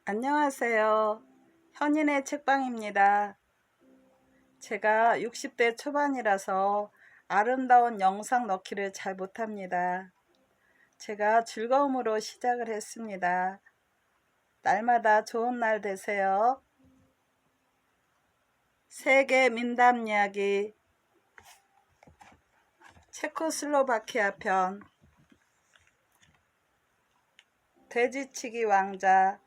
안녕하세요. 현인의 책방입니다. 제가 60대 초반이라서 아름다운 영상 넣기를 잘 못합니다. 제가 즐거움으로 시작을 했습니다. 날마다 좋은 날 되세요. 세계 민담 이야기 체코슬로바키아 편 돼지치기 왕자.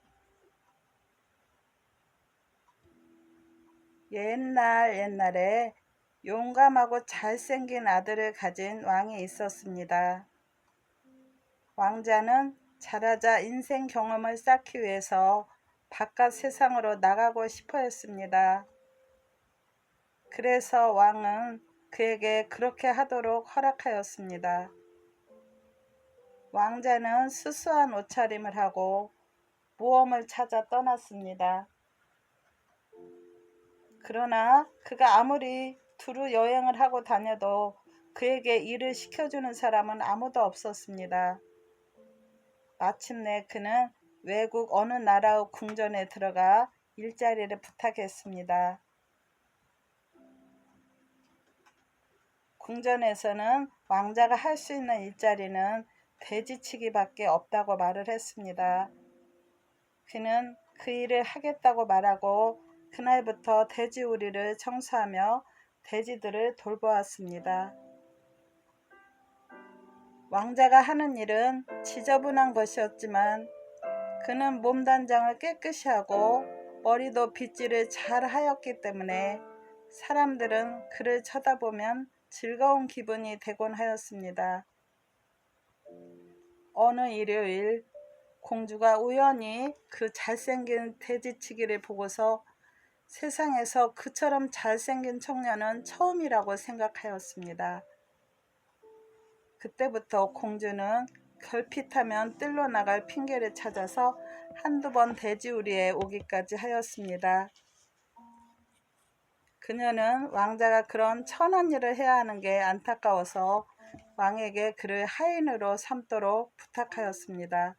옛날에 용감하고 잘생긴 아들을 가진 왕이 있었습니다. 왕자는 자라자 인생 경험을 쌓기 위해서 바깥 세상으로 나가고 싶어 했습니다. 그래서 왕은 그에게 그렇게 하도록 허락하였습니다. 왕자는 수수한 옷차림을 하고 모험을 찾아 떠났습니다. 그러나 그가 아무리 두루 여행을 하고 다녀도 그에게 일을 시켜주는 사람은 아무도 없었습니다. 마침내 그는 외국 어느 나라의 궁전에 들어가 일자리를 부탁했습니다. 궁전에서는 왕자가 할 수 있는 일자리는 돼지치기밖에 없다고 말을 했습니다. 그는 그 일을 하겠다고 말하고 그날부터 돼지우리를 청소하며 돼지들을 돌보았습니다. 왕자가 하는 일은 지저분한 것이었지만 그는 몸단장을 깨끗이 하고 머리도 빗질을 잘 하였기 때문에 사람들은 그를 쳐다보면 즐거운 기분이 되곤 하였습니다. 어느 일요일 공주가 우연히 그 잘생긴 돼지치기를 보고서 세상에서 그처럼 잘생긴 청년은 처음이라고 생각하였습니다. 그때부터 공주는 결핍하면 뜰로 나갈 핑계를 찾아서 한두 번 돼지우리에 오기까지 하였습니다. 그녀는 왕자가 그런 천한 일을 해야 하는 게 안타까워서 왕에게 그를 하인으로 삼도록 부탁하였습니다.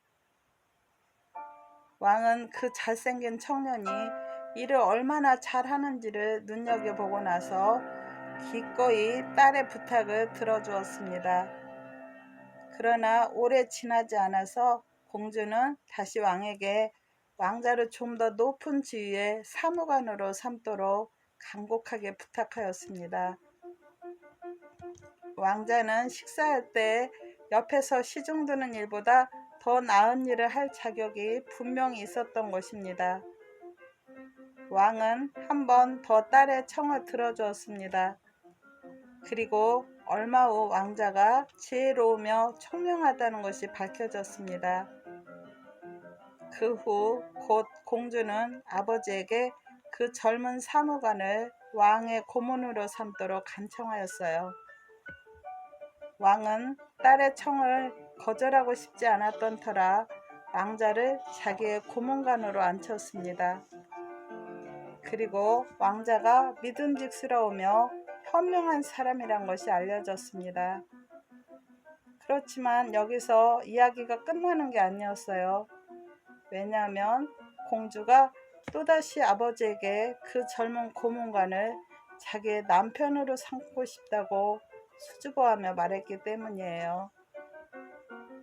왕은 그 잘생긴 청년이 일을 얼마나 잘하는지를 눈여겨보고 나서 기꺼이 딸의 부탁을 들어주었습니다. 그러나 오래 지나지 않아서 공주는 다시 왕에게 왕자를 좀 더 높은 지위의 사무관으로 삼도록 간곡하게 부탁하였습니다. 왕자는 식사할 때 옆에서 시중드는 일보다 더 나은 일을 할 자격이 분명히 있었던 것입니다. 왕은 한 번 더 딸의 청을 들어주었습니다. 그리고 얼마 후 왕자가 지혜로우며 총명하다는 것이 밝혀졌습니다. 그 후 곧 공주는 아버지에게 그 젊은 사무관을 왕의 고문으로 삼도록 간청하였어요. 왕은 딸의 청을 거절하고 싶지 않았던 터라 왕자를 자기의 고문관으로 앉혔습니다. 그리고 왕자가 믿음직스러우며 현명한 사람이란 것이 알려졌습니다. 그렇지만 여기서 이야기가 끝나는 게 아니었어요. 왜냐하면 공주가 또다시 아버지에게 그 젊은 고문관을 자기의 남편으로 삼고 싶다고 수줍어하며 말했기 때문이에요.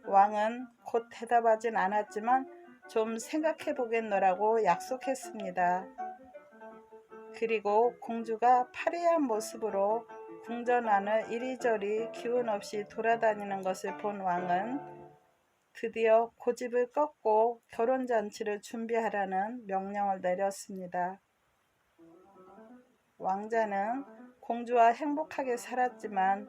왕은 곧 대답하진 않았지만 좀 생각해 보겠노라고 약속했습니다. 그리고 공주가 파리한 모습으로 궁전 안을 이리저리 기운 없이 돌아다니는 것을 본 왕은 드디어 고집을 꺾고 결혼잔치를 준비하라는 명령을 내렸습니다. 왕자는 공주와 행복하게 살았지만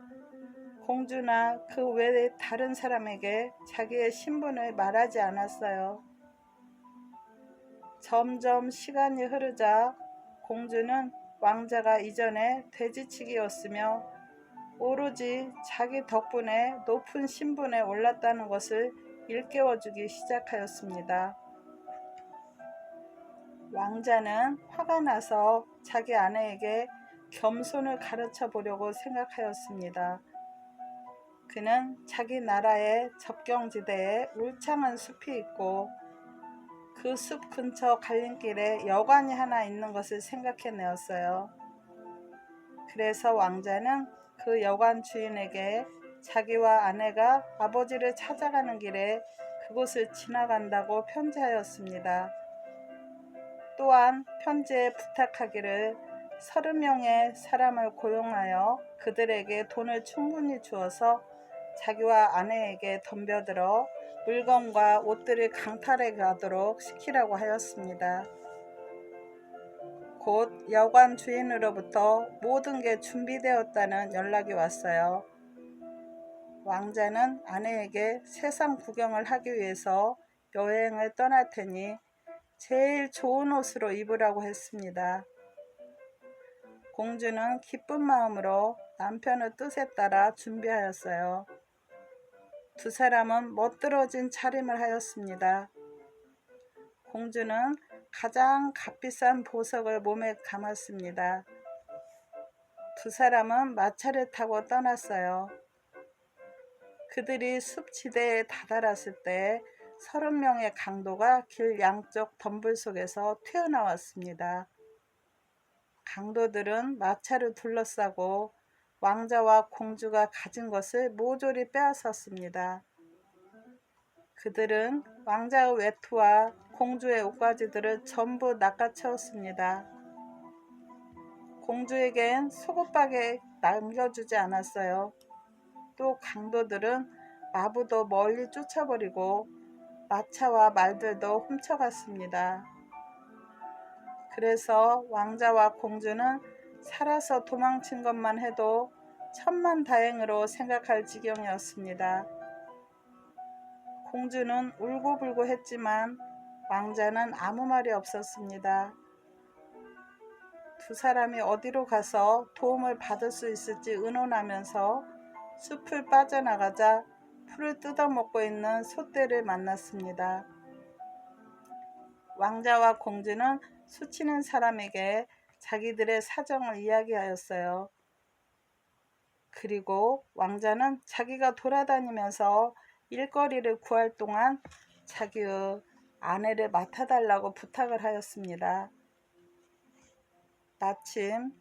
공주나 그 외의 다른 사람에게 자기의 신분을 말하지 않았어요. 점점 시간이 흐르자 공주는 왕자가 이전에 돼지치기였으며 오로지 자기 덕분에 높은 신분에 올랐다는 것을 일깨워주기 시작하였습니다. 왕자는 화가 나서 자기 아내에게 겸손을 가르쳐 보려고 생각하였습니다. 그는 자기 나라의 접경지대에 울창한 숲이 있고 그 숲 근처 갈림길에 여관이 하나 있는 것을 생각해내었어요. 그래서 왕자는 그 여관 주인에게 자기와 아내가 아버지를 찾아가는 길에 그곳을 지나간다고 편지하였습니다. 또한 편지에 부탁하기를 30명의 사람을 고용하여 그들에게 돈을 충분히 주어서 자기와 아내에게 덤벼들어 물건과 옷들을 강탈해 가도록 시키라고 하였습니다. 곧 여관 주인으로부터 모든 게 준비되었다는 연락이 왔어요. 왕자는 아내에게 세상 구경을 하기 위해서 여행을 떠날 테니 제일 좋은 옷으로 입으라고 했습니다. 공주는 기쁜 마음으로 남편의 뜻에 따라 준비하였어요. 두 사람은 멋들어진 차림을 하였습니다. 공주는 가장 값비싼 보석을 몸에 감았습니다. 두 사람은 마차를 타고 떠났어요. 그들이 숲지대에 다다랐을 때 30명의 강도가 길 양쪽 덤불 속에서 튀어나왔습니다. 강도들은 마차를 둘러싸고 왕자와 공주가 가진 것을 모조리 빼앗았습니다. 그들은 왕자의 외투와 공주의 옷가지들을 전부 낚아채웠습니다. 공주에겐 속옷밖에 남겨주지 않았어요. 또 강도들은 마부도 멀리 쫓아버리고 마차와 말들도 훔쳐갔습니다. 그래서 왕자와 공주는 살아서 도망친 것만 해도 천만다행으로 생각할 지경이었습니다. 공주는 울고불고 했지만 왕자는 아무 말이 없었습니다. 두 사람이 어디로 가서 도움을 받을 수 있을지 의논하면서 숲을 빠져나가자 풀을 뜯어먹고 있는 소떼를 만났습니다. 왕자와 공주는 수치는 사람에게 자기들의 사정을 이야기하였어요. 그리고 왕자는 자기가 돌아다니면서 일거리를 구할 동안 자기의 아내를 맡아달라고 부탁을 하였습니다. 마침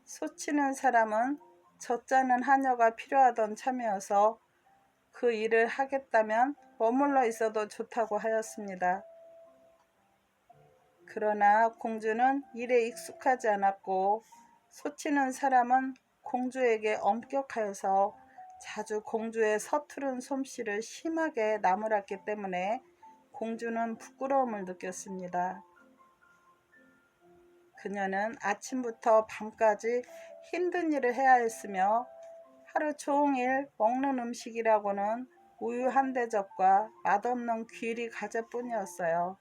소치는 사람은 젖자는 하녀가 필요하던 참이어서 그 일을 하겠다면 머물러 있어도 좋다고 하였습니다. 그러나 공주는 일에 익숙하지 않았고 소치는 사람은 공주에게 엄격하여서 자주 공주의 서투른 솜씨를 심하게 나무랐기 때문에 공주는 부끄러움을 느꼈습니다. 그녀는 아침부터 밤까지 힘든 일을 해야 했으며 하루 종일 먹는 음식이라고는 우유 한 대접과 맛없는 귀리 과자뿐이었어요.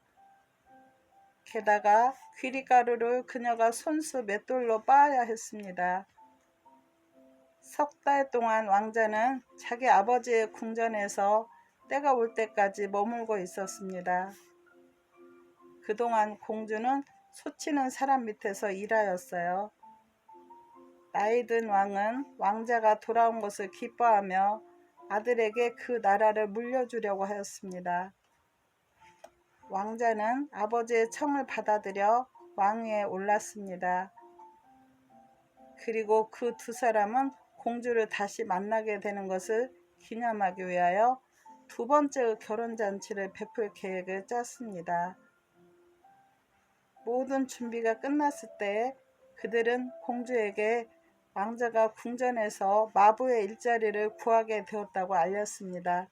게다가 귀리가루를 그녀가 손수 맷돌로 빻아야 했습니다. 석 달 동안 왕자는 자기 아버지의 궁전에서 때가 올 때까지 머물고 있었습니다. 그동안 공주는 소치는 사람 밑에서 일하였어요. 나이든 왕은 왕자가 돌아온 것을 기뻐하며 아들에게 그 나라를 물려주려고 하였습니다. 왕자는 아버지의 청을 받아들여 왕위에 올랐습니다. 그리고 그 두 사람은 공주를 다시 만나게 되는 것을 기념하기 위하여 두 번째 결혼잔치를 베풀 계획을 짰습니다. 모든 준비가 끝났을 때 그들은 공주에게 왕자가 궁전에서 마부의 일자리를 구하게 되었다고 알렸습니다.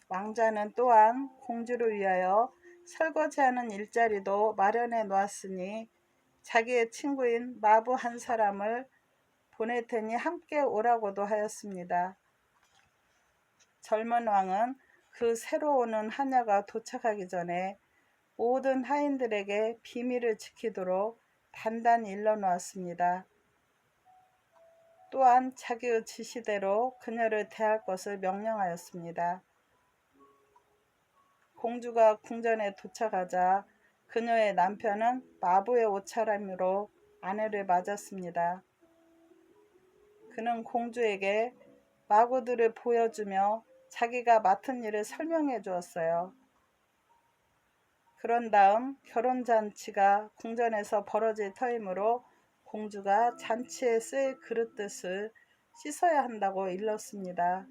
왕자는 또한 공주를 위하여 설거지하는 일자리도 마련해 놓았으니 자기의 친구인 마부 한 사람을 보낼 테니 함께 오라고도 하였습니다. 젊은 왕은 그 새로 오는 하녀가 도착하기 전에 모든 하인들에게 비밀을 지키도록 단단히 일러놓았습니다. 또한 자기의 지시대로 그녀를 대할 것을 명령하였습니다. 공주가 궁전에 도착하자 그녀의 남편은 마부의 옷차림으로 아내를 맞았습니다. 그는 공주에게 마구들을 보여주며 자기가 맡은 일을 설명해 주었어요. 그런 다음 결혼잔치가 궁전에서 벌어질 터이므로 공주가 잔치에 쓸 그릇뜻을 씻어야 한다고 일렀습니다.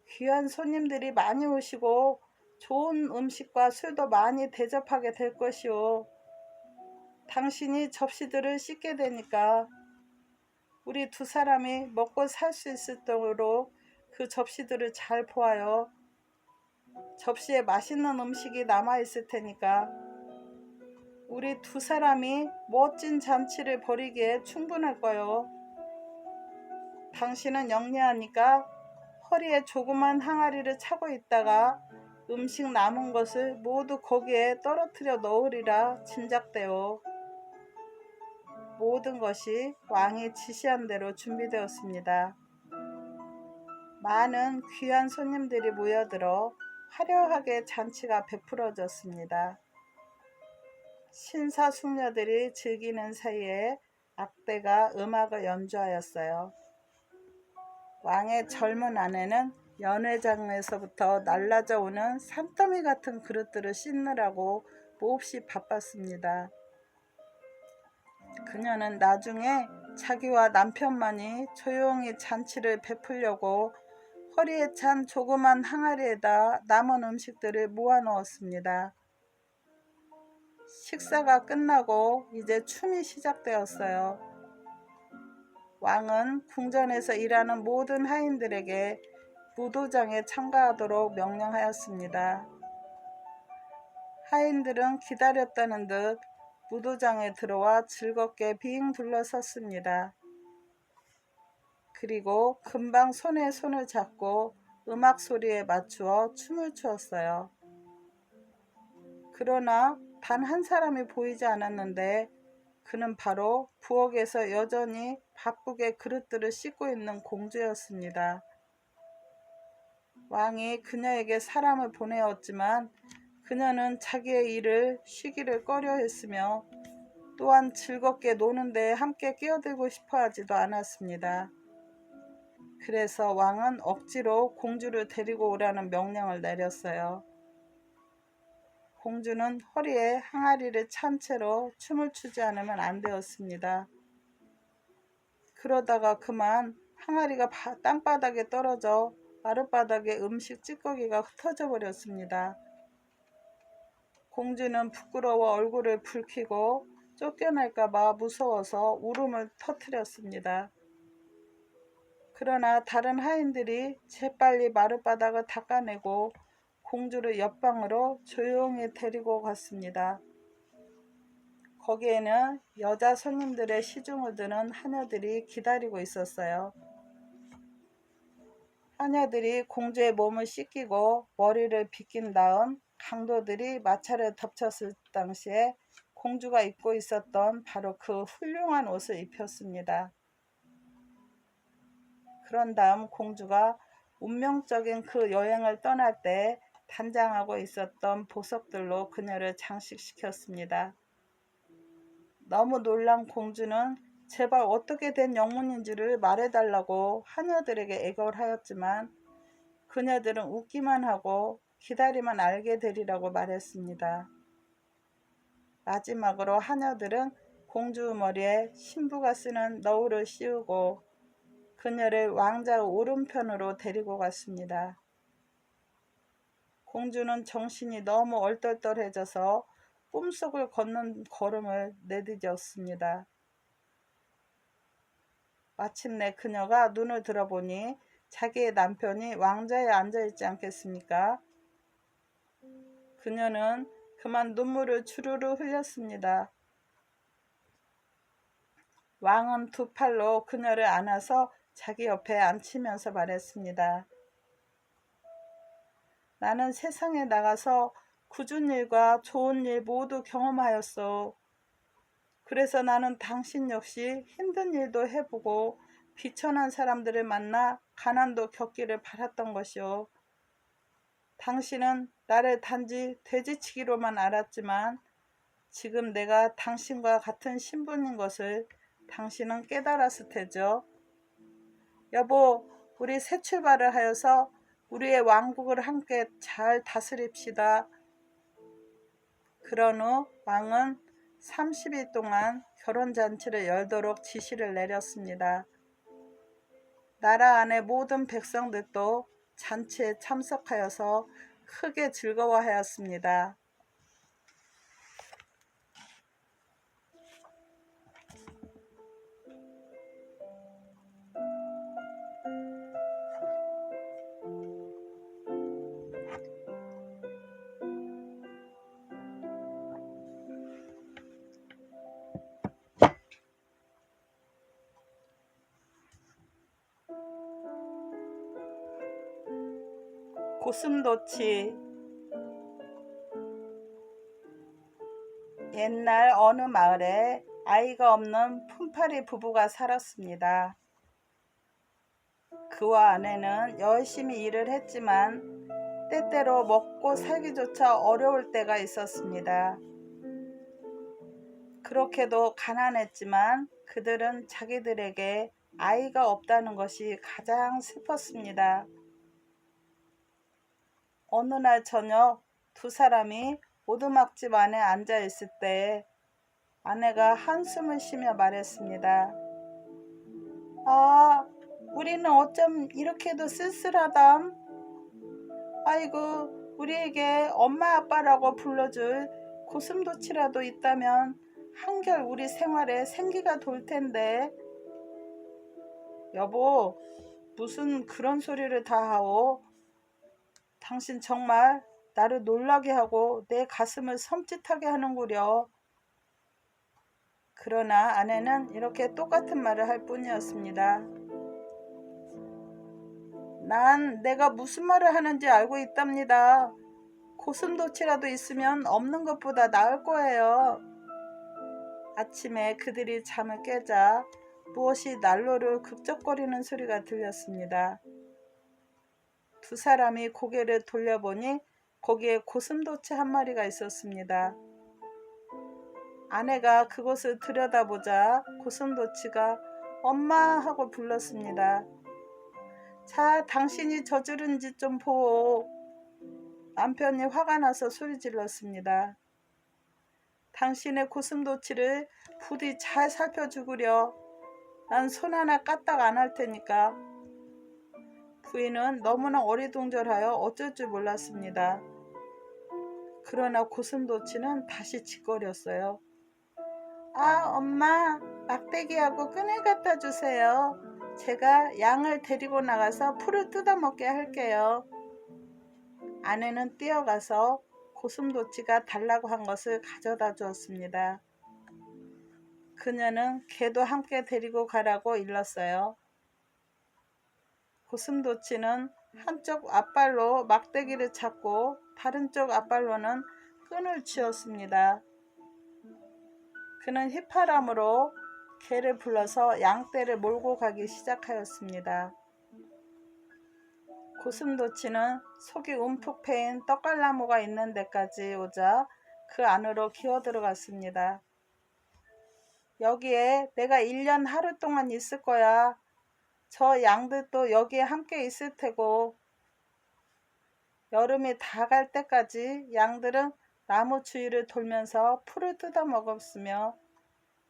귀한 손님들이 많이 오시고 좋은 음식과 술도 많이 대접하게 될 것이오. 당신이 접시들을 씻게 되니까 우리 두 사람이 먹고 살 수 있도록 그 접시들을 잘 보아요. 접시에 맛있는 음식이 남아있을 테니까 우리 두 사람이 멋진 잔치를 벌이기에 충분할 거요. 당신은 영리하니까 허리에 조그만 항아리를 차고 있다가 음식 남은 것을 모두 거기에 떨어뜨려 넣으리라 짐작되오. 모든 것이 왕이 지시한 대로 준비되었습니다. 많은 귀한 손님들이 모여들어 화려하게 잔치가 베풀어졌습니다. 신사숙녀들이 즐기는 사이에 악대가 음악을 연주하였어요. 왕의 젊은 아내는 연회장에서부터 날라져 오는 산더미 같은 그릇들을 씻느라고 몹시 바빴습니다. 그녀는 나중에 자기와 남편만이 조용히 잔치를 베풀려고 허리에 찬 조그만 항아리에다 남은 음식들을 모아 넣었습니다. 식사가 끝나고 이제 춤이 시작되었어요. 왕은 궁전에서 일하는 모든 하인들에게 무도장에 참가하도록 명령하였습니다. 하인들은 기다렸다는 듯 무도장에 들어와 즐겁게 빙 둘러섰습니다. 그리고 금방 손에 손을 잡고 음악 소리에 맞추어 춤을 추었어요. 그러나 단 한 사람이 보이지 않았는데 그는 바로 부엌에서 여전히 바쁘게 그릇들을 씻고 있는 공주였습니다. 왕이 그녀에게 사람을 보내었지만 그녀는 자기의 일을 쉬기를 꺼려했으며 또한 즐겁게 노는데 함께 끼어들고 싶어 하지도 않았습니다. 그래서 왕은 억지로 공주를 데리고 오라는 명령을 내렸어요. 공주는 허리에 항아리를 찬 채로 춤을 추지 않으면 안 되었습니다. 그러다가 그만 항아리가 땅바닥에 떨어져 마룻바닥에 음식 찌꺼기가 흩어져 버렸습니다. 공주는 부끄러워 얼굴을 붉히고 쫓겨날까봐 무서워서 울음을 터뜨렸습니다. 그러나 다른 하인들이 재빨리 마룻바닥을 닦아내고 공주를 옆방으로 조용히 데리고 갔습니다. 거기에는 여자 손님들의 시중을 드는 하녀들이 기다리고 있었어요. 하녀들이 공주의 몸을 씻기고 머리를 빗긴 다음 강도들이 마차를 덮쳤을 당시에 공주가 입고 있었던 바로 그 훌륭한 옷을 입혔습니다. 그런 다음 공주가 운명적인 그 여행을 떠날 때 단장하고 있었던 보석들로 그녀를 장식시켰습니다. 너무 놀란 공주는 제발 어떻게 된 영문인지를 말해달라고 하녀들에게 애걸하였지만 그녀들은 웃기만 하고 기다리면 알게 되리라고 말했습니다. 마지막으로 하녀들은 공주 머리에 신부가 쓰는 너울을 씌우고 그녀를 왕자 오른편으로 데리고 갔습니다. 공주는 정신이 너무 얼떨떨해져서 꿈속을 걷는 걸음을 내디뎠습니다. 마침내 그녀가 눈을 들어보니 자기의 남편이 왕자에 앉아있지 않겠습니까? 그녀는 그만 눈물을 주르르 흘렸습니다. 왕은 두 팔로 그녀를 안아서 자기 옆에 앉히면서 말했습니다. 나는 세상에 나가서 굳은 일과 좋은 일 모두 경험하였소. 그래서 나는 당신 역시 힘든 일도 해보고 비천한 사람들을 만나 가난도 겪기를 바랐던 것이오. 당신은 나를 단지 돼지치기로만 알았지만 지금 내가 당신과 같은 신분인 것을 당신은 깨달았을 테죠. 여보, 우리 새 출발을 하여서 우리의 왕국을 함께 잘 다스립시다. 그런 후 왕은 30일 동안 결혼잔치를 열도록 지시를 내렸습니다. 나라 안의 모든 백성들도 잔치에 참석하여서 크게 즐거워하였습니다. 고슴도치. 옛날 어느 마을에 아이가 없는 품팔이 부부가 살았습니다. 그와 아내는 열심히 일을 했지만 때때로 먹고 살기조차 어려울 때가 있었습니다. 그렇게도 가난했지만 그들은 자기들에게 아이가 없다는 것이 가장 슬펐습니다. 어느 날 저녁 두 사람이 오두막집 안에 앉아 있을 때 아내가 한숨을 쉬며 말했습니다. 아, 우리는 어쩜 이렇게도 쓸쓸하담? 아이고, 우리에게 엄마 아빠라고 불러줄 고슴도치라도 있다면 한결 우리 생활에 생기가 돌 텐데. 여보, 무슨 그런 소리를 다 하오? 당신 정말 나를 놀라게 하고 내 가슴을 섬찟하게 하는구려. 그러나 아내는 이렇게 똑같은 말을 할 뿐이었습니다. 난 내가 무슨 말을 하는지 알고 있답니다. 고슴도치라도 있으면 없는 것보다 나을 거예요. 아침에 그들이 잠을 깨자 무엇이 난로를 극적거리는 소리가 들렸습니다. 두 사람이 고개를 돌려보니 거기에 고슴도치 한 마리가 있었습니다. 아내가 그곳을 들여다보자 고슴도치가 엄마 하고 불렀습니다. 자, 당신이 저지른 짓 좀 보오. 남편이 화가 나서 소리 질렀습니다. 당신의 고슴도치를 부디 잘 살펴주구려. 난 손 하나 까딱 안 할 테니까. 부인은 너무나 어리둥절하여 어쩔 줄 몰랐습니다. 그러나 고슴도치는 다시 짓거렸어요. 아, 엄마, 막대기하고 끈을 갖다 주세요. 제가 양을 데리고 나가서 풀을 뜯어먹게 할게요. 아내는 뛰어가서 고슴도치가 달라고 한 것을 가져다 주었습니다. 그녀는 개도 함께 데리고 가라고 일렀어요. 고슴도치는 한쪽 앞발로 막대기를 찾고 다른 쪽 앞발로는 끈을 쥐었습니다. 그는 휘파람으로 개를 불러서 양떼를 몰고 가기 시작하였습니다. 고슴도치는 속이 움푹 패인 떡갈나무가 있는 데까지 오자 그 안으로 기어 들어갔습니다. 여기에 내가 1년 하루 동안 있을 거야. 저 양들도 여기에 함께 있을 테고. 여름이 다 갈 때까지 양들은 나무 주위를 돌면서 풀을 뜯어 먹었으며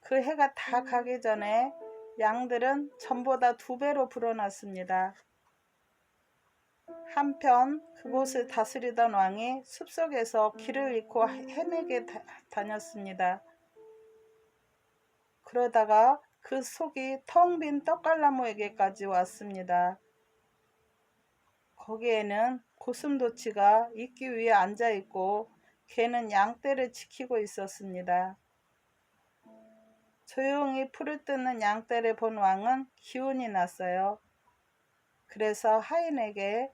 그 해가 다 가기 전에 양들은 전보다 2배로 불어났습니다. 한편 그곳을 다스리던 왕이 숲속에서 길을 잃고 헤매게 다녔습니다. 그러다가 그 속이 텅 빈 떡갈나무에게까지 왔습니다. 거기에는 고슴도치가 있기 위해 앉아있고 개는 양떼를 지키고 있었습니다. 조용히 풀을 뜯는 양떼를 본 왕은 기운이 났어요. 그래서 하인에게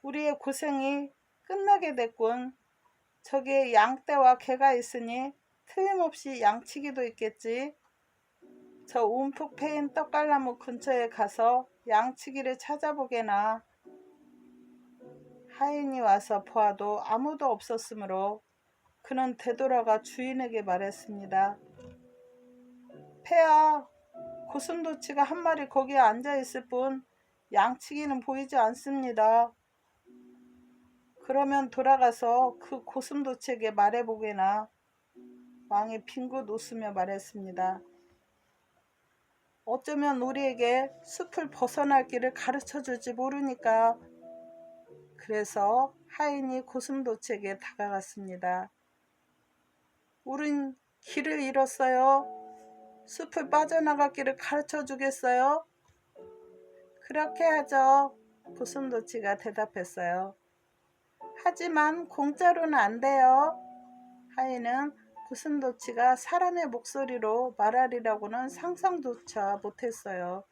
우리의 고생이 끝나게 됐군. 저기에 양떼와 개가 있으니 틀림없이 양치기도 있겠지. 저 움푹 패인 떡갈나무 근처에 가서 양치기를 찾아보게나. 하인이 와서 보아도 아무도 없었으므로 그는 되돌아가 주인에게 말했습니다. 폐하, 고슴도치가 한 마리 거기에 앉아있을 뿐 양치기는 보이지 않습니다. 그러면 돌아가서 그 고슴도치에게 말해보게나. 왕이 빙긋 웃으며 말했습니다. 어쩌면 우리에게 숲을 벗어날 길을 가르쳐 줄지 모르니까. 그래서 하인이 고슴도치에게 다가갔습니다. 우린 길을 잃었어요. 숲을 빠져나갈 길을 가르쳐 주겠어요? 그렇게 하죠. 고슴도치가 대답했어요. 하지만 공짜로는 안 돼요. 하인은 고슴도치가 사람의 목소리로 말하리라고는 상상조차 못했어요.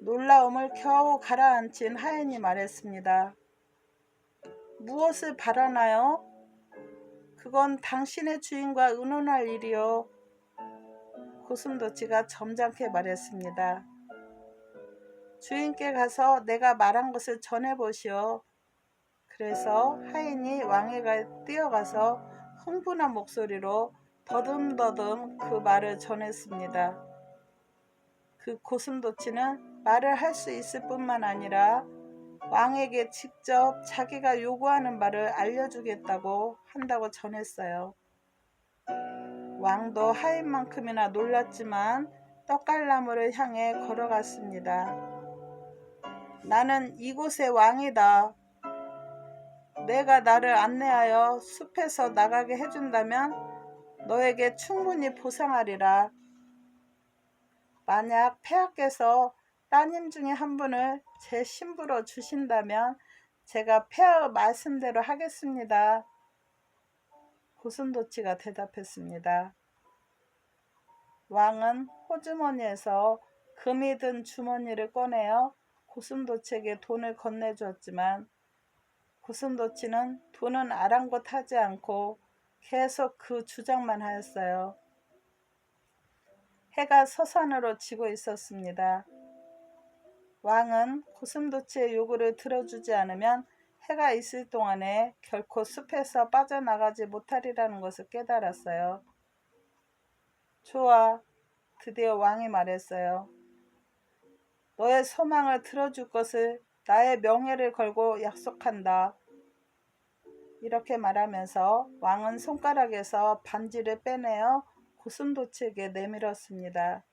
놀라움을 겨우 가라앉힌 하인이 말했습니다. 무엇을 바라나요? 그건 당신의 주인과 의논할 일이요. 고슴도치가 점잖게 말했습니다. 주인께 가서 내가 말한 것을 전해보시오. 그래서 하인이 왕에게 뛰어가서 흥분한 목소리로 더듬더듬 그 말을 전했습니다. 그 고슴도치는 말을 할 수 있을 뿐만 아니라 왕에게 직접 자기가 요구하는 말을 알려주겠다고 한다고 전했어요. 왕도 하인만큼이나 놀랐지만 떡갈나무를 향해 걸어갔습니다. 나는 이곳의 왕이다. 내가 나를 안내하여 숲에서 나가게 해준다면 너에게 충분히 보상하리라. 만약 폐하께서 따님 중에 한 분을 제 신부로 주신다면 제가 폐하의 말씀대로 하겠습니다. 고슴도치가 대답했습니다. 왕은 호주머니에서 금이 든 주머니를 꺼내어 고슴도치에게 돈을 건네주었지만 고슴도치는 돈은 아랑곳하지 않고 계속 그 주장만 하였어요. 해가 서산으로 지고 있었습니다. 왕은 고슴도치의 요구를 들어주지 않으면 해가 있을 동안에 결코 숲에서 빠져나가지 못하리라는 것을 깨달았어요. 좋아, 드디어 왕이 말했어요. 너의 소망을 들어줄 것을 나의 명예를 걸고 약속한다. 이렇게 말하면서 왕은 손가락에서 반지를 빼내어 고슴도치에게 내밀었습니다.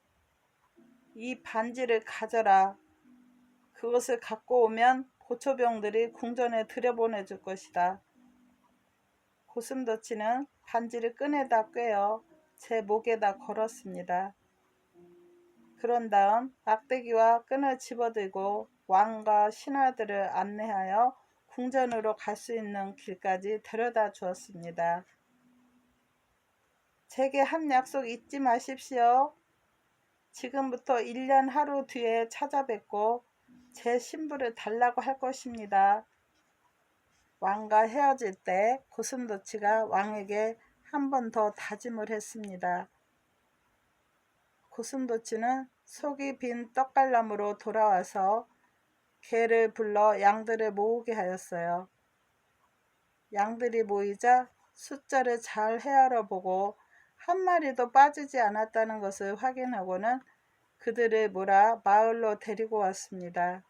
이 반지를 가져라. 그것을 갖고 오면 고초병들이 궁전에 들여보내줄 것이다. 고슴도치는 반지를 끈에다 꿰어 제 목에다 걸었습니다. 그런 다음 막대기와 끈을 집어들고 왕과 신하들을 안내하여 궁전으로 갈 수 있는 길까지 데려다 주었습니다. 제게 한 약속 잊지 마십시오. 지금부터 1년 하루 뒤에 찾아뵙고 제 신부를 달라고 할 것입니다. 왕과 헤어질 때 고슴도치가 왕에게 한 번 더 다짐을 했습니다. 고슴도치는 속이 빈 떡갈나무로 돌아와서 개를 불러 양들을 모으게 하였어요. 양들이 모이자 숫자를 잘 헤아려 보고 한 마리도 빠지지 않았다는 것을 확인하고는 그들을 몰아 마을로 데리고 왔습니다.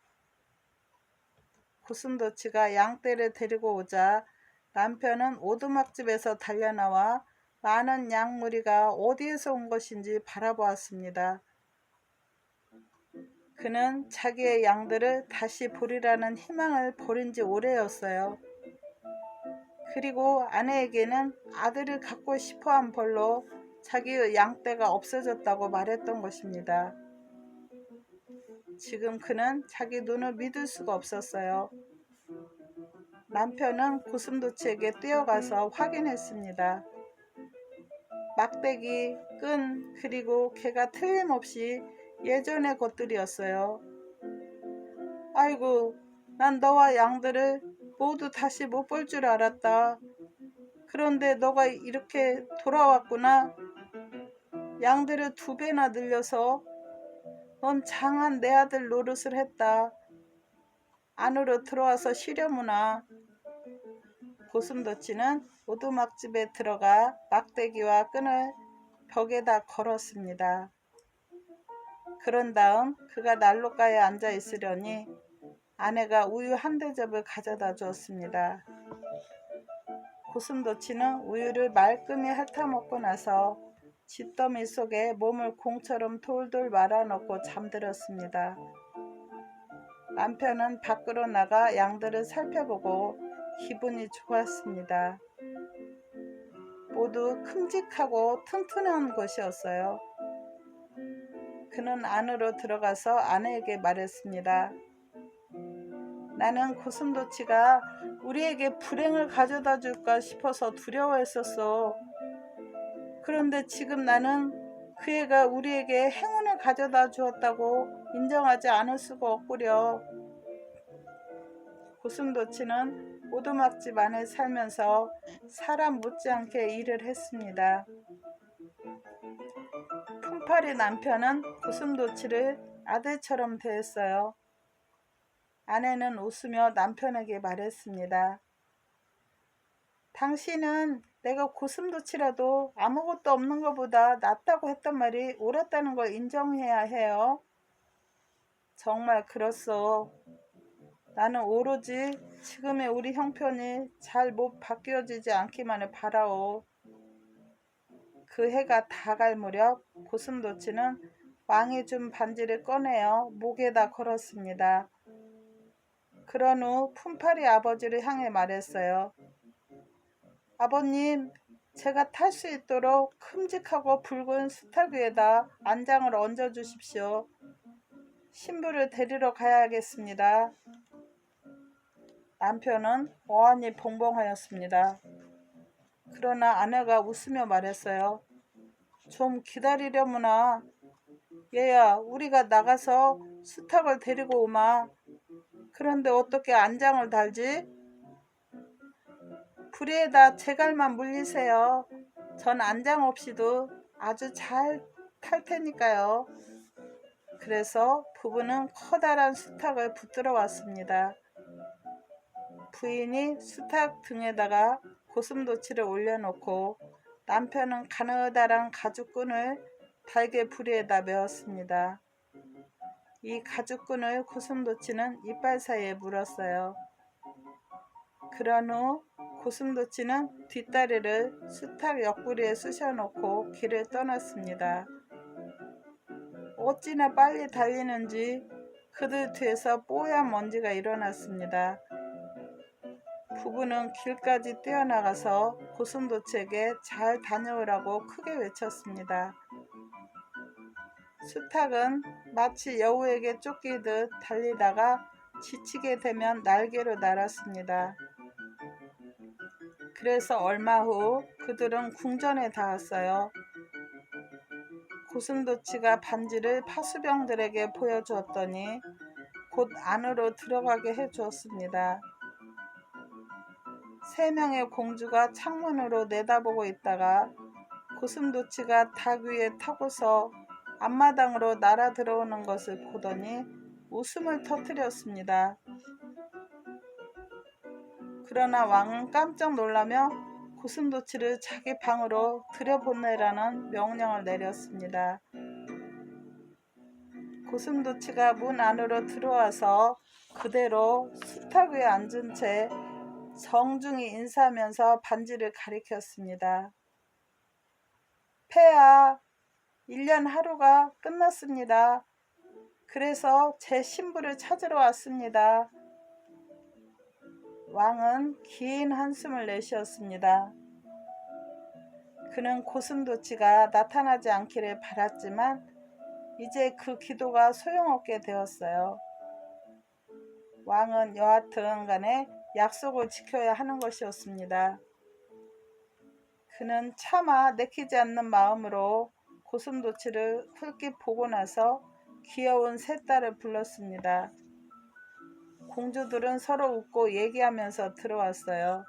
고슴도치가 양떼를 데리고 오자 남편은 오두막집에서 달려나와 많은 양 무리가 어디에서 온 것인지 바라보았습니다. 그는 자기의 양들을 다시 보리라는 희망을 버린 지 오래였어요. 그리고 아내에게는 아들을 갖고 싶어한 벌로 자기의 양떼가 없어졌다고 말했던 것입니다. 지금 그는 자기 눈을 믿을 수가 없었어요. 남편은 고슴도치에게 뛰어가서 확인했습니다. 막대기, 끈, 그리고 개가 틀림없이 예전의 것들이었어요. 아이고, 난 너와 양들을 모두 다시 못 볼 줄 알았다. 그런데 너가 이렇게 돌아왔구나. 양들을 2배나 늘려서 넌 장한 내 아들 노릇을 했다. 안으로 들어와서 쉬려무나. 고슴도치는 오두막집에 들어가 막대기와 끈을 벽에다 걸었습니다. 그런 다음 그가 난로가에 앉아 있으려니 아내가 우유 한 대접을 가져다 주었습니다. 고슴도치는 우유를 말끔히 핥아먹고 나서 잿더미 속에 몸을 공처럼 돌돌 말아넣고 잠들었습니다. 남편은 밖으로 나가 양들을 살펴보고 기분이 좋았습니다. 모두 큼직하고 튼튼한 곳이었어요. 그는 안으로 들어가서 아내에게 말했습니다. 나는 고슴도치가 우리에게 불행을 가져다 줄까 싶어서 두려워했었어. 그런데 지금 나는 그 애가 우리에게 행운을 가져다 주었다고 인정하지 않을 수가 없구려. 고슴도치는 오두막집 안에 살면서 사람 못지않게 일을 했습니다. 품팔이 남편은 고슴도치를 아들처럼 대했어요. 아내는 웃으며 남편에게 말했습니다. 당신은 내가 고슴도치라도 아무것도 없는 것보다 낫다고 했던 말이 옳았다는 걸 인정해야 해요. 정말 그렇소. 나는 오로지 지금의 우리 형편이 잘 못 바뀌어지지 않기만을 바라오. 그 해가 다 갈 무렵 고슴도치는 왕이 준 반지를 꺼내어 목에다 걸었습니다. 그런 후 품팔이 아버지를 향해 말했어요. 아버님, 제가 탈 수 있도록 큼직하고 붉은 수탉 위에다 안장을 얹어 주십시오. 신부를 데리러 가야겠습니다. 남편은 어안이 봉봉하였습니다. 그러나 아내가 웃으며 말했어요. 좀 기다리려무나. 얘야, 우리가 나가서 수탉을 데리고 오마. 그런데 어떻게 안장을 달지? 부리에다 제갈만 물리세요. 전 안장 없이도 아주 잘 탈 테니까요. 그래서 부부는 커다란 수탉을 붙들어 왔습니다. 부인이 수탉 등에다가 고슴도치를 올려놓고 남편은 가느다란 가죽끈을 달개 부리에다 메었습니다. 이 가죽끈을 고슴도치는 이빨 사이에 물었어요. 그런 후 고슴도치는 뒷다리를 수탉 옆구리에 쑤셔놓고 길을 떠났습니다. 어찌나 빨리 달리는지 그들 뒤에서 뽀얀 먼지가 일어났습니다. 부부는 길까지 뛰어나가서 고슴도치에게 잘 다녀오라고 크게 외쳤습니다. 수탉은 마치 여우에게 쫓기듯 달리다가 지치게 되면 날개로 날았습니다. 그래서 얼마 후 그들은 궁전에 닿았어요. 고슴도치가 반지를 파수병들에게 보여주었더니 곧 안으로 들어가게 해주었습니다. 3명의 공주가 창문으로 내다보고 있다가 고슴도치가 닭 위에 타고서 앞마당으로 날아 들어오는 것을 보더니 웃음을 터뜨렸습니다. 그러나 왕은 깜짝 놀라며 고슴도치를 자기 방으로 들여보내라는 명령을 내렸습니다. 고슴도치가 문 안으로 들어와서 그대로 수탉 위에 앉은 채 정중히 인사하면서 반지를 가리켰습니다. 폐하, 1년 하루가 끝났습니다. 그래서 제 신부를 찾으러 왔습니다. 왕은 긴 한숨을 내쉬었습니다. 그는 고슴도치가 나타나지 않기를 바랐지만 이제 그 기도가 소용없게 되었어요. 왕은 여하튼 간에 약속을 지켜야 하는 것이었습니다. 그는 차마 내키지 않는 마음으로 고슴도치를 훌깃 보고 나서 귀여운 새 딸을 불렀습니다. 공주들은 서로 웃고 얘기하면서 들어왔어요.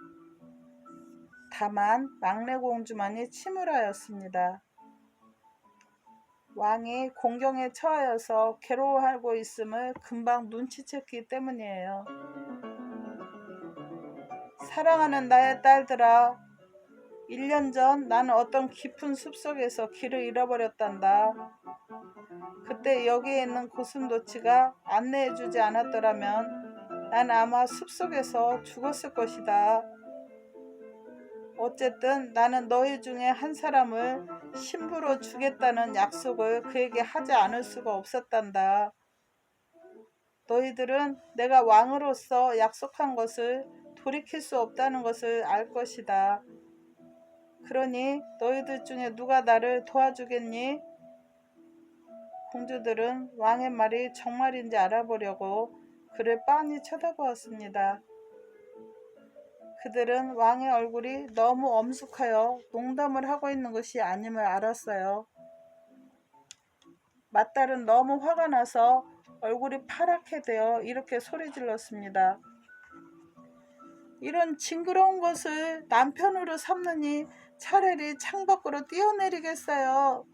다만 막내 공주만이 침울하였습니다. 왕이 공경에 처하여서 괴로워하고 있음을 금방 눈치챘기 때문이에요. 사랑하는 나의 딸들아, 1년 전 나는 어떤 깊은 숲속에서 길을 잃어버렸단다. 그때 여기에 있는 고슴도치가 안내해주지 않았더라면 난 아마 숲속에서 죽었을 것이다. 어쨌든 나는 너희 중에 한 사람을 신부로 주겠다는 약속을 그에게 하지 않을 수가 없었단다. 너희들은 내가 왕으로서 약속한 것을 돌이킬 수 없다는 것을 알 것이다. 그러니 너희들 중에 누가 나를 도와주겠니? 공주들은 왕의 말이 정말인지 알아보려고 그를 빤히 쳐다보았습니다. 그들은 왕의 얼굴이 너무 엄숙하여 농담을 하고 있는 것이 아님을 알았어요. 맏딸은 너무 화가 나서 얼굴이 파랗게 되어 이렇게 소리 질렀습니다. 이런 징그러운 것을 남편으로 삼느니 차라리 창밖으로 뛰어내리겠어요.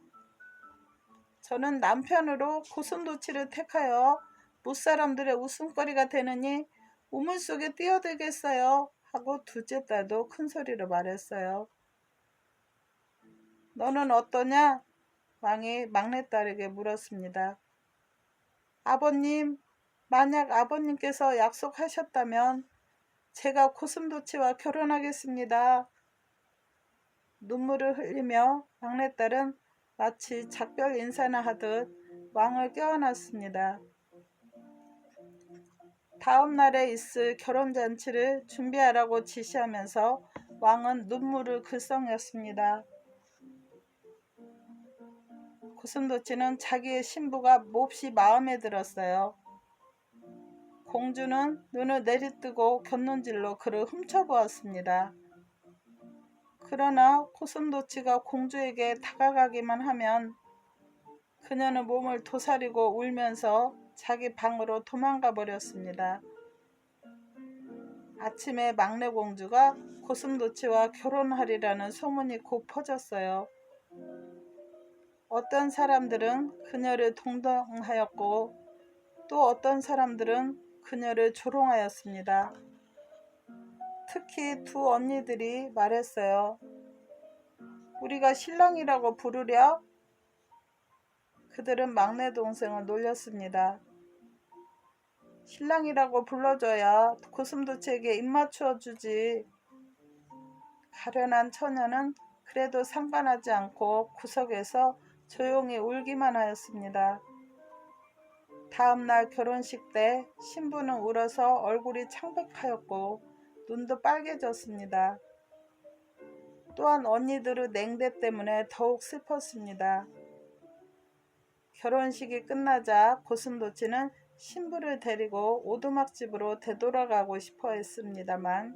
저는 남편으로 고슴도치를 택하여 무사람들의 웃음거리가 되느니 우물 속에 뛰어들겠어요. 하고 둘째 딸도 큰 소리로 말했어요. 너는 어떠냐? 왕이 막내딸에게 물었습니다. 아버님, 만약 아버님께서 약속하셨다면 제가 고슴도치와 결혼하겠습니다. 눈물을 흘리며 막내딸은 마치 작별 인사나 하듯 왕을 껴안았습니다. 다음 날에 있을 결혼잔치를 준비하라고 지시하면서 왕은 눈물을 글썽였습니다. 고슴도치는 자기의 신부가 몹시 마음에 들었어요. 공주는 눈을 내리뜨고 곁눈질로 그를 훔쳐보았습니다. 그러나 고슴도치가 공주에게 다가가기만 하면 그녀는 몸을 도사리고 울면서 자기 방으로 도망가 버렸습니다. 아침에 막내 공주가 고슴도치와 결혼하리라는 소문이 곧 퍼졌어요. 어떤 사람들은 그녀를 동정하였고 또 어떤 사람들은 그녀를 조롱하였습니다. 특히 두 언니들이 말했어요. 우리가 신랑이라고 부르랴? 그들은 막내 동생을 놀렸습니다. 신랑이라고 불러줘야 고슴도치에게 입맞추어 주지. 가련한 처녀는 그래도 상관하지 않고 구석에서 조용히 울기만 하였습니다. 다음 날 결혼식 때 신부는 울어서 얼굴이 창백하였고 눈도 빨개졌습니다. 또한 언니들의 냉대 때문에 더욱 슬펐습니다. 결혼식이 끝나자 고슴도치는 신부를 데리고 오두막집으로 되돌아가고 싶어 했습니다만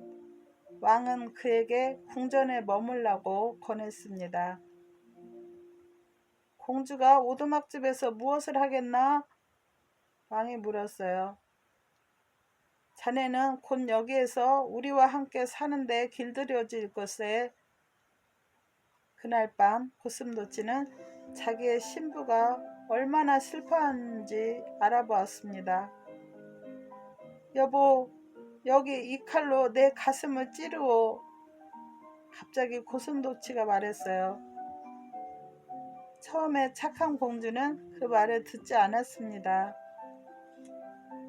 왕은 그에게 궁전에 머물라고 권했습니다. 공주가 오두막집에서 무엇을 하겠나? 왕이 물었어요. 자네는 곧 여기에서 우리와 함께 사는데 길들여질 것에. 그날 밤 고슴도치는 자기의 신부가 얼마나 슬퍼하는지 알아보았습니다. 여보, 여기 이 칼로 내 가슴을 찌르오. 갑자기 고슴도치가 말했어요. 처음에 착한 공주는 그 말을 듣지 않았습니다.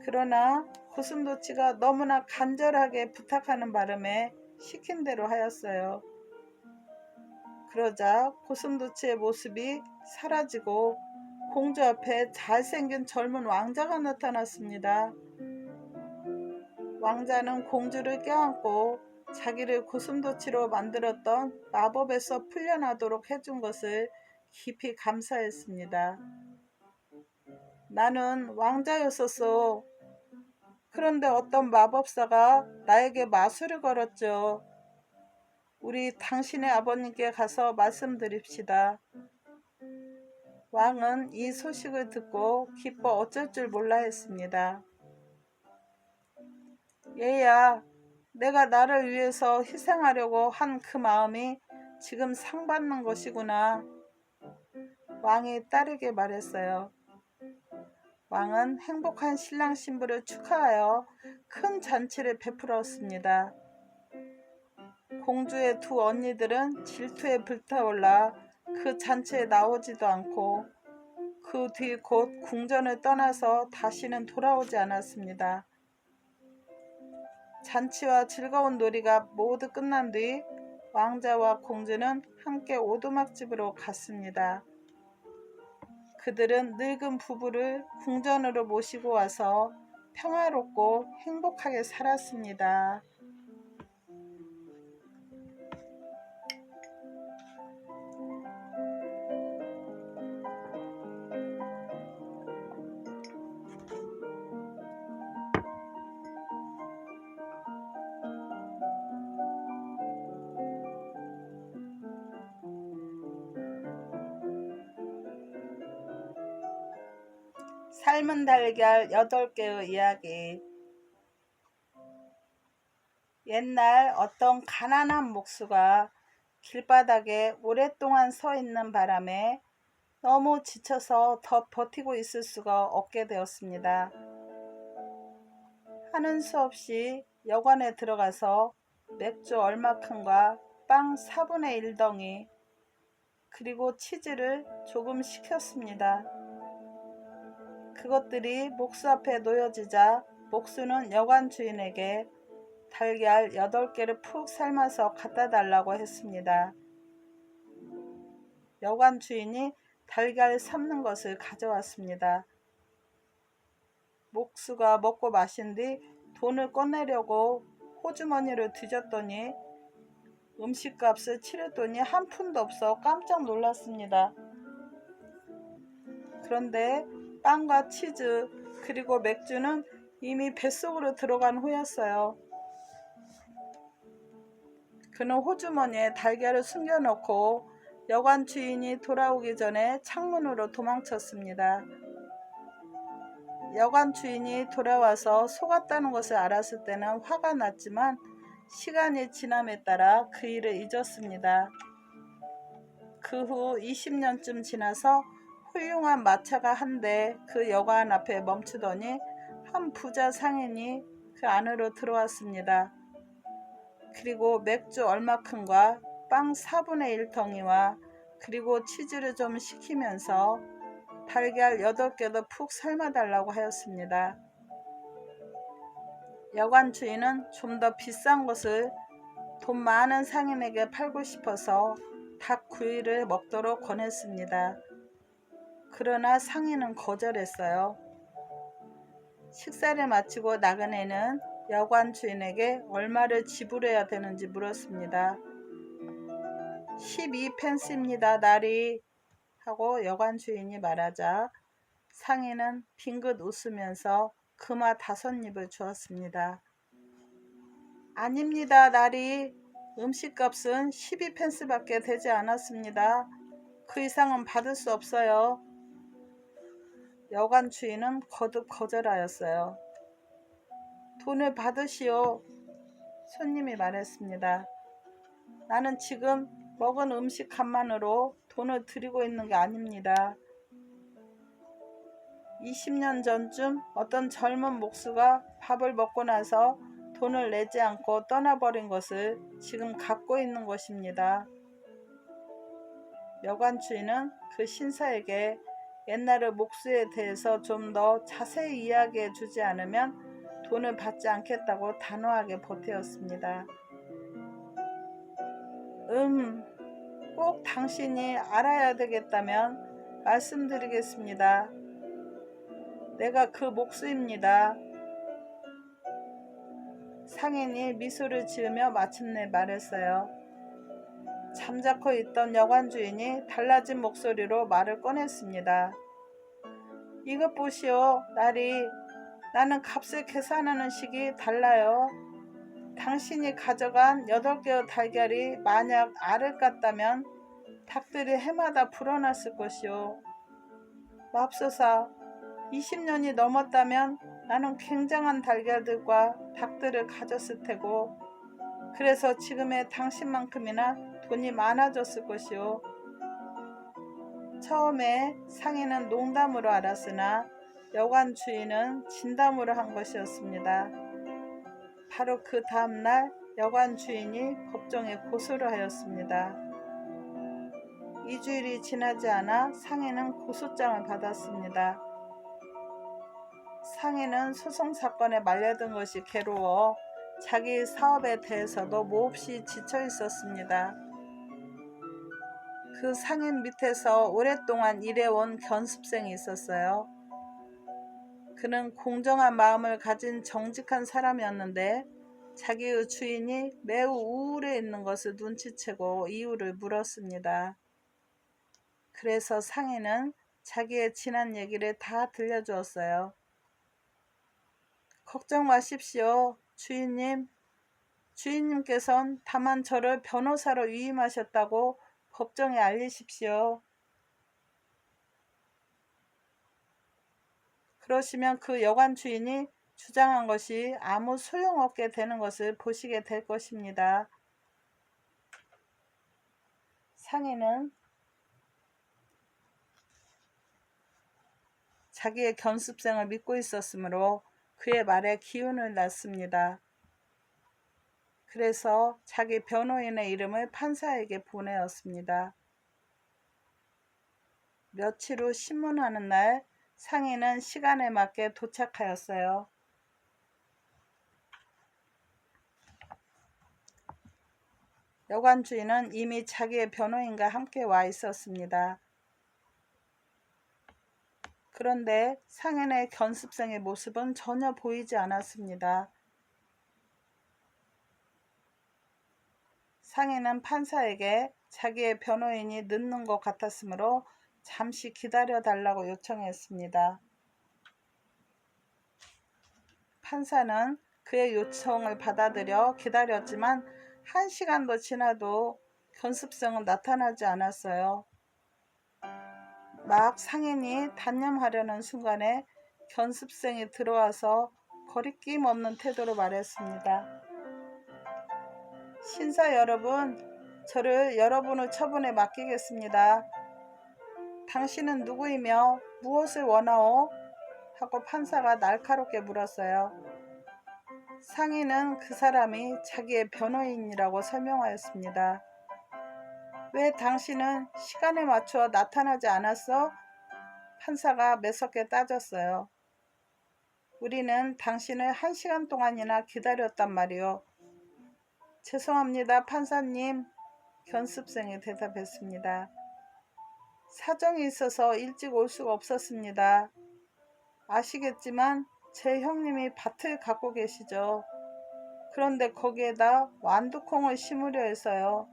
그러나 고슴도치가 너무나 간절하게 부탁하는 바람에 시킨 대로 하였어요. 그러자 고슴도치의 모습이 사라지고 공주 앞에 잘생긴 젊은 왕자가 나타났습니다. 왕자는 공주를 껴안고 자기를 고슴도치로 만들었던 마법에서 풀려나도록 해준 것을 깊이 감사했습니다. 나는 왕자였었어. 그런데 어떤 마법사가 나에게 마술을 걸었죠. 우리 당신의 아버님께 가서 말씀드립시다. 왕은 이 소식을 듣고 기뻐 어쩔 줄 몰라 했습니다. 얘야, 내가 나를 위해서 희생하려고 한 그 마음이 지금 상받는 것이구나. 왕이 딸에게 말했어요. 왕은 행복한 신랑 신부를 축하하여 큰 잔치를 베풀었습니다. 공주의 두 언니들은 질투에 불타올라 그 잔치에 나오지도 않고 그 뒤 곧 궁전을 떠나서 다시는 돌아오지 않았습니다. 잔치와 즐거운 놀이가 모두 끝난 뒤 왕자와 공주는 함께 오두막집으로 갔습니다. 그들은 늙은 부부를 궁전으로 모시고 와서 평화롭고 행복하게 살았습니다. 삶은 달걀 8개의 이야기. 옛날 어떤 가난한 목수가 길바닥에 오랫동안 서 있는 바람에 너무 지쳐서 더 버티고 있을 수가 없게 되었습니다. 하는 수 없이 여관에 들어가서 맥주 얼마큼과 빵 4분의 1덩이 그리고 치즈를 조금 시켰습니다. 그것들이 목수 앞에 놓여지자 목수는 여관 주인에게 달걀 8개를 푹 삶아서 갖다 달라고 했습니다. 여관 주인이 달걀 삶는 것을 가져왔습니다. 목수가 먹고 마신 뒤 돈을 꺼내려고 호주머니를 뒤졌더니 음식값을 치렀더니 한 푼도 없어 깜짝 놀랐습니다. 그런데 빵과 치즈 그리고 맥주는 이미 뱃속으로 들어간 후였어요. 그는 호주머니에 달걀을 숨겨놓고 여관 주인이 돌아오기 전에 창문으로 도망쳤습니다. 여관 주인이 돌아와서 속았다는 것을 알았을 때는 화가 났지만 시간이 지남에 따라 그 일을 잊었습니다. 그 후 20년쯤 지나서 훌륭한 마차가 한 대 그 여관 앞에 멈추더니 한 부자 상인이 그 안으로 들어왔습니다. 그리고 맥주 얼마큼과 빵 4분의 1덩이와 그리고 치즈를 좀 시키면서 달걀 8개도 푹 삶아달라고 하였습니다. 여관 주인은 좀 더 비싼 것을 돈 많은 상인에게 팔고 싶어서 닭 구이를 먹도록 권했습니다. 그러나 상인은 거절했어요. 식사를 마치고 나그네는 여관 주인에게 얼마를 지불해야 되는지 물었습니다. 12펜스입니다, 나리 하고 여관 주인이 말하자 상인은 빙긋 웃으면서 금화 5입을 주었습니다. 아닙니다, 나리. 음식값은 12펜스밖에 되지 않았습니다. 그 이상은 받을 수 없어요. 여관 주인은 거듭 거절하였어요. 돈을 받으시오. 손님이 말했습니다. 나는 지금 먹은 음식 값만으로 돈을 드리고 있는 게 아닙니다. 20년 전쯤 어떤 젊은 목수가 밥을 먹고 나서 돈을 내지 않고 떠나버린 것을 지금 갖고 있는 것입니다. 여관 주인은 그 신사에게 옛날의 목수에 대해서 좀 더 자세히 이야기해 주지 않으면 돈을 받지 않겠다고 단호하게 보태었습니다. 꼭 당신이 알아야 되겠다면 말씀드리겠습니다. 내가 그 목수입니다. 상인이 미소를 지으며 마침내 말했어요. 잠자코 있던 여관 주인이 달라진 목소리로 말을 꺼냈습니다. 이것 보시오, 나리. 나는 값을 계산하는 식이 달라요. 당신이 가져간 8개의 달걀이 만약 알을 깠다면 닭들이 해마다 불어났을 것이오. 맙소사, 20년이 넘었다면 나는 굉장한 달걀들과 닭들을 가졌을 테고 그래서 지금의 당신만큼이나 돈이 많아졌을 것이오. 처음에 상인은 농담으로 알았으나 여관 주인은 진담으로 한 것이었습니다. 바로 그 다음날 여관 주인이 법정에 고소를 하였습니다. 2주일이 지나지 않아 상인은 고소장을 받았습니다. 상인은 소송사건에 말려든 것이 괴로워 자기 사업에 대해서도 몹시 지쳐 있었습니다. 그 상인 밑에서 오랫동안 일해온 견습생이 있었어요. 그는 공정한 마음을 가진 정직한 사람이었는데 자기의 주인이 매우 우울해 있는 것을 눈치채고 이유를 물었습니다. 그래서 상인은 자기의 지난 얘기를 다 들려주었어요. 걱정 마십시오, 주인님. 주인님께선 다만 저를 변호사로 위임하셨다고 법정에 알리십시오. 그러시면 그 여관 주인이 주장한 것이 아무 소용없게 되는 것을 보시게 될 것입니다. 상인은 자기의 견습생을 믿고 있었으므로 그의 말에 기운을 놨습니다. 그래서 자기 변호인의 이름을 판사에게 보내었습니다. 며칠 후 신문하는 날 상인은 시간에 맞게 도착하였어요. 여관 주인은 이미 자기의 변호인과 함께 와 있었습니다. 그런데 상인의 견습생의 모습은 전혀 보이지 않았습니다. 상인은 판사에게 자기의 변호인이 늦는 것 같았으므로 잠시 기다려 달라고 요청했습니다. 판사는 그의 요청을 받아들여 기다렸지만 1시간도 지나도 견습생은 나타나지 않았어요. 막 상인이 단념하려는 순간에 견습생이 들어와서 거리낌 없는 태도로 말했습니다. 신사 여러분, 저를 여러분의 처분에 맡기겠습니다. 당신은 누구이며 무엇을 원하오? 하고 판사가 날카롭게 물었어요. 상인은 그 사람이 자기의 변호인이라고 설명하였습니다. 왜 당신은 시간에 맞춰 나타나지 않았어? 판사가 매섭게 따졌어요. 우리는 당신을 1시간 동안이나 기다렸단 말이오. 죄송합니다, 판사님. 견습생이 대답했습니다. 사정이 있어서 일찍 올 수가 없었습니다. 아시겠지만 제 형님이 밭을 갖고 계시죠. 그런데 거기에다 완두콩을 심으려 해서요.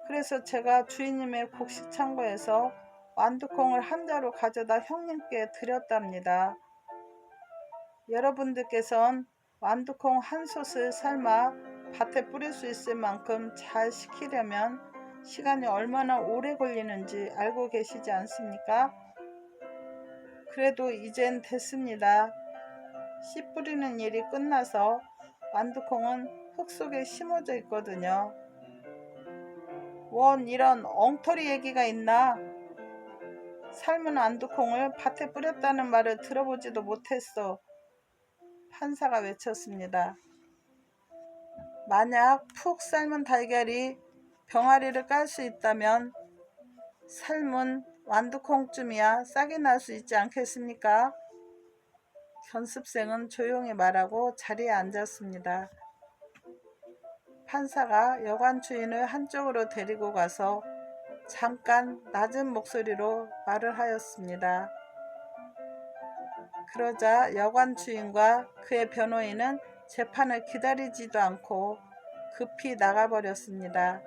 그래서 제가 주인님의 곡식 창고에서 완두콩을 한 자루 가져다 형님께 드렸답니다. 여러분들께선 완두콩 한 솥을 삶아 밭에 뿌릴 수 있을 만큼 잘 식히려면 시간이 얼마나 오래 걸리는지 알고 계시지 않습니까? 그래도 이젠 됐습니다. 씨 뿌리는 일이 끝나서 완두콩은 흙 속에 심어져 있거든요. 원 이런 엉터리 얘기가 있나? 삶은 완두콩을 밭에 뿌렸다는 말을 들어보지도 못했어. 판사가 외쳤습니다. 만약 푹 삶은 달걀이 병아리를 깔 수 있다면 삶은 완두콩쯤이야 싹이 날 수 있지 않겠습니까? 견습생은 조용히 말하고 자리에 앉았습니다. 판사가 여관 주인을 한쪽으로 데리고 가서 잠깐 낮은 목소리로 말을 하였습니다. 그러자 여관 주인과 그의 변호인은 재판을 기다리지도 않고 급히 나가버렸습니다.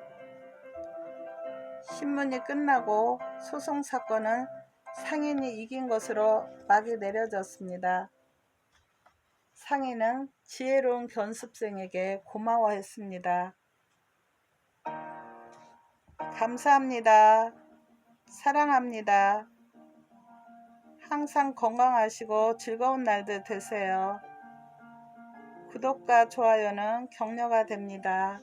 신문이 끝나고 소송 사건은 상인이 이긴 것으로 막이 내려졌습니다. 상인은 지혜로운 견습생에게 고마워했습니다. 감사합니다. 사랑합니다. 항상 건강하시고 즐거운 날들 되세요. 구독과 좋아요는 격려가 됩니다.